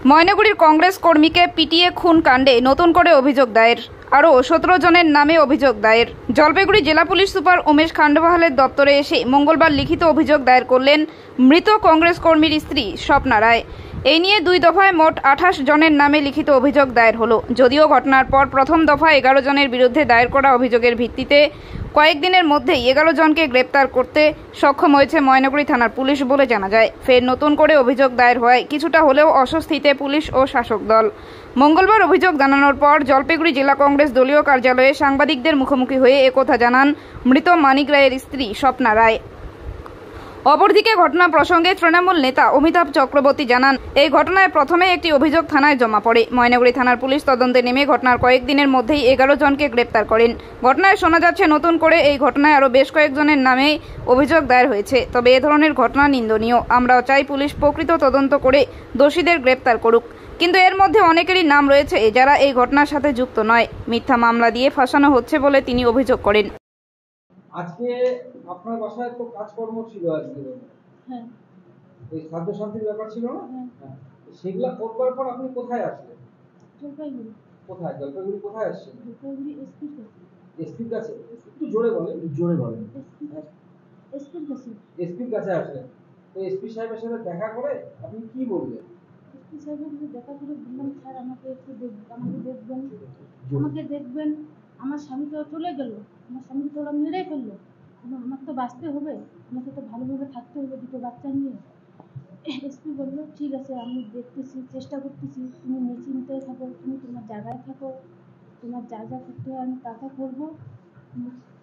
ময়নাগুড়ির কংগ্রেস কর্মীকে পিটিয়ে খুন কাণ্ডে নতুন করে অভিযোগ দায়ের। আরও 17 জনের নামে অভিযোগ দায়ের। জলপাইগুড়ি জেলা পুলিশ সুপার উমেশ খান্ডোয়ালের দপ্তরে এসে মঙ্গলবার লিখিত অভিযোগ দায়ের করলেন মৃত কংগ্রেস কর্মীর স্ত্রী স্বপ্না রায়। এই নিয়ে 2 দফায় মোট 28 জনের নামে লিখিত অভিযোগ দায়ের হলো। যদিও ঘটনার পর প্রথম দফায় 11 জনের বিরুদ্ধে দায়ের করা অভিযোগের ভিত্তিতে কয়েকদিনের মধ্যেই 11 জনকে গ্রেপ্তার করতে সক্ষম হয়েছে ময়নাগুড়ি থানার পুলিশ বলে জানা যায়। ফের নতুন করে অভিযোগ দায়ের হওয়ায় কিছুটা হলেও অস্বস্তিতে পুলিশ ও শাসক দল। মঙ্গলবার অভিযোগ জানানোর পর জলপাইগুড়ি জেলা কংগ্রেস দলীয় কার্যালয়ে সাংবাদিকদের মুখোমুখি হয়ে একথা জানান মৃত মানিক রায়ের স্ত্রী স্বপ্না রায়। অপরদিকে ঘটনা প্রসঙ্গে তৃণমূল নেতা অমিতাভ চক্রবর্তী জানান, এই ঘটনায় প্রথমে একটি অভিযোগ থানায় জমা পড়ে। ময়নাগুড়ি থানার পুলিশ তদন্তে নেমে ঘটনার কয়েকদিনের মধ্যেই 11 জনকে গ্রেপ্তার করেন। ঘটনায় শোনা যাচ্ছে নতুন করে এই ঘটনায় আরও বেশ কয়েকজনের নামে অভিযোগ দায়ের হয়েছে। তবে এ ধরনের ঘটনা নিন্দনীয়। আমরাও চাই পুলিশ প্রকৃত তদন্ত করে দোষীদের গ্রেপ্তার করুক। কিন্তু এর মধ্যে অনেকেরই নাম রয়েছে যারা এই ঘটনার সাথে যুক্ত নয়। মিথ্যা মামলা দিয়ে ফাঁসানো হচ্ছে বলে তিনি অভিযোগ করেন। আজকে আপনার বাসায় তো কাজকর্ম ছিল আজকে। হ্যাঁ, ওই খাদ্য শান্তির ব্যাপার ছিল না? হ্যাঁ। সেগুলা করবার পর আপনি কোথায় আসলেন? জলপাইগুড়ি। কোথায়? জলপাইগুড়ি কোথায় আসছেন? জলপাইগুড়ি এসপির কাছে। এসপির কাছে? একটু জোরে বলেন, জোরে বলেন। এসপির কাছে। এসপির কাছে আসলেন। তো এসপি সাহেবের সাথে দেখা করে আপনি কি বললেন? এসপি সাহেবের সাথে দেখা করে বললাম, স্যার আমাকে একটু আমাকে দেখবেন। আমার স্বামী তো চলে গেল, আমার স্বামীকে তো ওরা মেরেই ফেললো। আমার তো বাঁচতে হবে, আমাকে তো ভালোভাবে থাকতে হবে 2টো বাচ্চা নিয়ে। এসপি বললো, ঠিক আছে, আমি দেখতেছি, চেষ্টা করতেছি, তুমি নিশ্চিন্তে থাকো, তুমি তোমার জায়গায় থাকো, তোমার যা যা করতে হয় আমি তা করবো।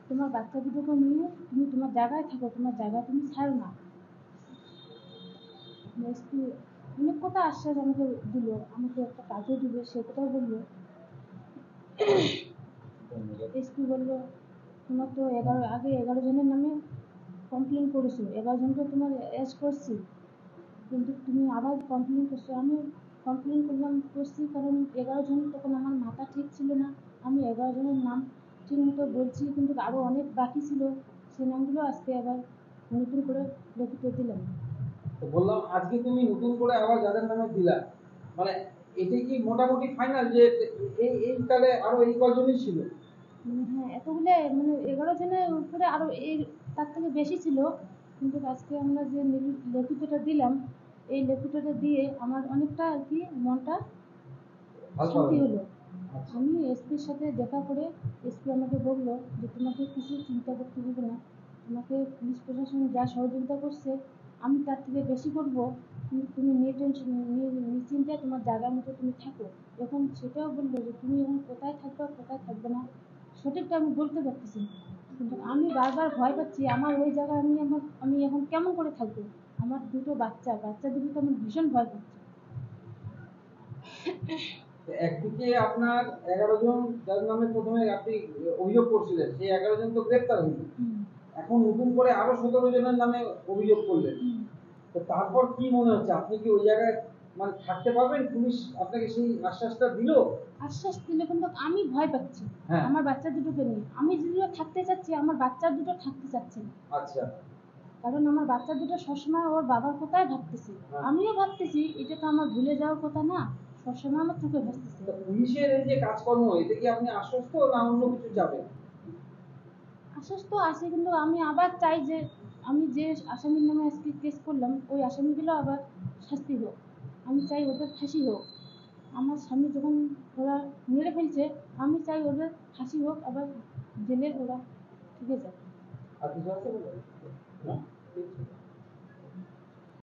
তোমার বাচ্চা দুটোকে নিয়ে তুমি তোমার জায়গায় থাকো, তোমার জায়গা তুমি ছাড়ো না। এসপি অনেক কথা আশ্বাস আমাকে দিল, আমাকে একটা কাজও দিবে, সে কথাও বললো। এসপি বললো, তোমার তো 11 জনের নামে কমপ্লেন করেছো, 11 জনকে তোমার অ্যারেস্ট করছি, কিন্তু তুমি আবার কমপ্লেন করছো। আমি কমপ্লেন করছি কারণ 11 জন তখন আমার মাথা ঠিক ছিল না। আমি 11 জনের নাম ঠিক মতো বলছি, কিন্তু আরও অনেক বাকি ছিল, সে নামগুলো আজকে আবার নতুন করে লিখিত দিলাম। তো বললাম আজকে তুমি নতুন করে আবার যাদের নামে দিলা, মানে এটা কি মোটামুটি ফাইনাল যে এই তাহলে আরো এই কজনই ছিল? হ্যাঁ, এতগুলো 11 জনের উপরে আরও তার থেকে বেশি ছিল, কিন্তু আজকে আমরা যে লিখিতটা দিলাম, এই লিখিতটা দিয়ে আমার অনেকটা আর কি মনটা শান্তি হলো। আমি এসপির সাথে দেখা করে এসপি আমাকে বললো যে তোমাকে কিছু চিন্তা করতে হবে না, তোমাকে পুলিশ প্রশাসন যা সহযোগিতা করছে আমি তার থেকে বেশি করবো, কিন্তু তুমি নিশ্চিন্তে তোমার জায়গার মতো তুমি থাকো। এখন সেটাও বললো যে তুমি এখন কোথায় থাকবে কোথায় থাকবে না সঠিকটা আমি বলতে পারতেছি, কিন্তু আমি বারবার ভয় পাচ্ছি আমার ওই জায়গায় আমি এখন কেমন করে থাকবো। আমার 2টো বাচ্চা দুটো তো আমি ভীষণ ভয় পাচ্ছি। একদিকে আপনার 11 জন যার নামে প্রথমে আপনি অভিযোগ করছিলেন, সেই 11 জন তো গ্রেপ্তার হয়েছে। এখন নতুন করে আরো 17 জনের নামে অভিযোগ করলেন। তো তারপর কি মনে হচ্ছে, আপনি কি ওই জায়গায় মানে থাকতে পারবেন? পুলিশ আপনাকে সেই আশ্বাসটা দিল? আশ্বাস দিল, কিন্তু আমি ভয় পাচ্ছি হ্যাঁ। আমার বাচ্চা দুটোকে নিয়ে। আমি যদিও থাকতে চাচ্ছি, আমার বাচ্চা দুটো থাকতে চাচ্ছে না। আচ্ছা। কারণ আমার বাচ্চা দুটো সবসময় ওর বাবার কথাই ভাবতেছি। আমিও ভাবতেছি এটা তো আমার ভুলে যাওয়ার কথা না, সবসময় আমার চোখে ভাসতেছে। পুলিশের এই যে কাজকর্ম, এতে কি আপনি আশ্বস্ত না অন্য কিছু যাবেন? আশ্বাস তো আছে, কিন্তু আমি আবার চাই যে আমি যে আসামির নামে আজকে কেস করলাম ওই আসামিগুলো আবার শাস্তি হোক। আমি চাই ওদের ফাঁসি হোক। আমার স্বামী যখন ওরা মেরে ফেলছে, আমি চাই ওদের ফাঁসি হোক, আবার জেলে ওরা ঢুকে যায়। আর কিছু আছে?